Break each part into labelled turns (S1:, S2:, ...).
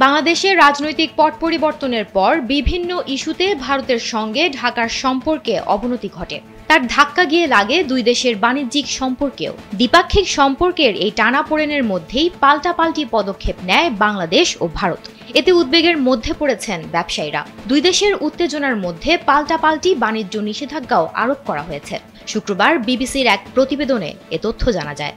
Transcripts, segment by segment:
S1: বাংলাদেশের রাজনৈতিক পট পরিবর্তনের পর বিভিন্ন ইস্যুতে ভারতের সঙ্গে ঢাকার সম্পর্কে অবনতি ঘটে। তার ধাক্কা গিয়ে লাগে দুই দেশের বাণিজ্যিক সম্পর্কেও। দ্বিপাক্ষিক সম্পর্কের এই টানাপোড়েনের মধ্যেই পাল্টাপাল্টি পদক্ষেপ নেয় বাংলাদেশ ও ভারত। এতে উদ্বেগের মধ্যে পড়েছেন ব্যবসায়ীরা। দুই দেশের উত্তেজনার মধ্যে পাল্টাপাল্টি বাণিজ্য নিষেধাজ্ঞাও আরোপ করা হয়েছে। শুক্রবার বিবিসির এক প্রতিবেদনে এ তথ্য জানা যায়।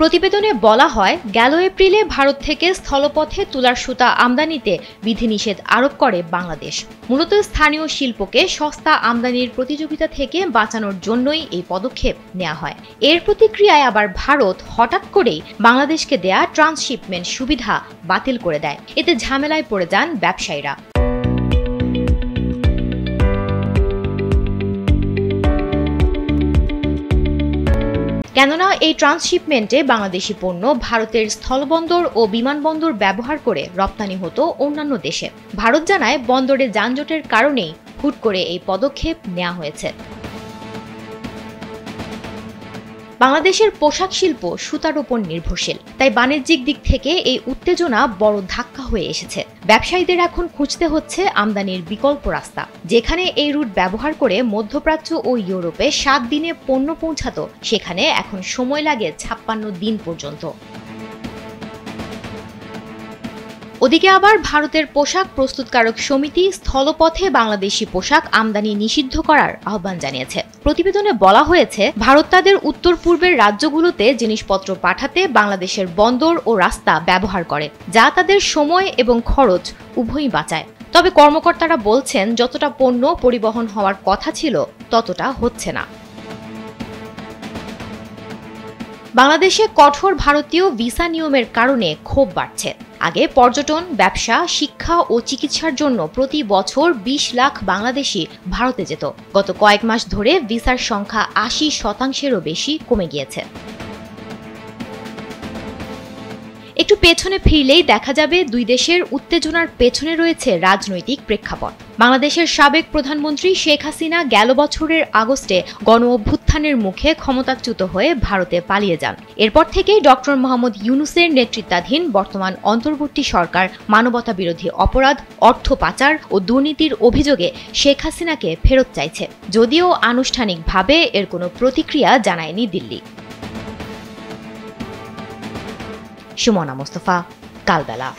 S1: প্রতিবেদনে বলা হয়, গেল এপ্রিলে ভারত থেকে স্থলপথে তুলার সুতা আমদানিতে বিধিনিষেধ আরোপ করে বাংলাদেশ। মূলত স্থানীয় শিল্পকে সস্তা আমদানির প্রতিযোগিতা থেকে বাঁচানোর জন্যই এই পদক্ষেপ নেওয়া হয়। এর প্রতিক্রিয়ায় আবার ভারত হঠাৎ করেই বাংলাদেশকে দেয়া ট্রান্সশিপমেন্ট সুবিধা বাতিল করে দেয়। এতে ঝামেলায় পড়ে যান ব্যবসায়ীরা। কেননা এই ট্রান্সশিপমেন্টে বাংলাদেশি পণ্য ভারতের স্থলবন্দর ও বিমানবন্দর ব্যবহার করে রপ্তানি হতো অন্যান্য দেশে। ভারত জানায়, বন্দরে যানজটের কারণেই হুট করে এই পদক্ষেপ নেওয়া হয়েছে। বাংলাদেশের পোশাক শিল্প সুতার উপর নির্ভরশীল, তাই বাণিজ্যিক দিক থেকে এই উত্তেজনা বড় ধাক্কা হয়ে এসেছে। ব্যবসায়ীদের এখন খুঁজতে হচ্ছে আমদানির বিকল্প রাস্তা, যেখানে এই রুট ব্যবহার করে মধ্যপ্রাচ্য ও ইউরোপে 7 দিনে পণ্য পৌঁছাতো, সেখানে এখন সময় লাগে 56 দিন পর্যন্ত। ওদিকে আবার ভারতের পোশাক প্রস্তুতকারক সমিতি স্থলপথে বাংলাদেশি পোশাক আমদানি নিষিদ্ধ করার আহ্বান জানিয়েছে। প্রতিবেদনে বলা হয়েছে, ভারত তাদের উত্তর পূর্বের রাজ্যগুলোতে জিনিসপত্র পাঠাতে বাংলাদেশের বন্দর ও রাস্তা ব্যবহার করে, যা তাদের সময় এবং খরচ উভয়ই বাঁচায়। তবে কর্মকর্তারা বলছেন, যতটা পণ্য পরিবহন হওয়ার কথা ছিল ততটা হচ্ছে না। বাংলাদেশে কঠোর ভারতীয় ভিসা নিয়মের কারণে ক্ষোভ বাড়ছে। আগে পর্যটন, ব্যবসা, শিক্ষা ও চিকিৎসার জন্য প্রতি বছর 20 লাখ বাংলাদেশি ভারতে যেত। গত কয়েক মাস ধরে ভিসার সংখ্যা 80%-এরও বেশি কমে গিয়েছে। একটু পেছনে ফিরলেই দেখা যাবে, দুই দেশের উত্তেজনার পেছনে রয়েছে রাজনৈতিক প্রেক্ষাপট। বাংলাদেশের সাবেক প্রধানমন্ত্রী শেখ হাসিনা গেল বছরের আগস্টে গণ অভ্যুত্থানের মুখে ক্ষমতাচ্যুত হয়ে ভারতে পালিয়ে যান। এরপর থেকেই ডক্টর মোহাম্মদ ইউনূসের নেতৃত্বাধীন বর্তমান অন্তর্বর্তী সরকার মানবতা বিরোধী অপরাধ, অর্থ পাচার ও দুর্নীতির অভিযোগে শেখ হাসিনাকে ফেরত চাইছে, যদিও আনুষ্ঠানিকভাবে এর কোনো প্রতিক্রিয়া জানায়নি দিল্লি। সুমনা মোস্তফা, কালবেলা।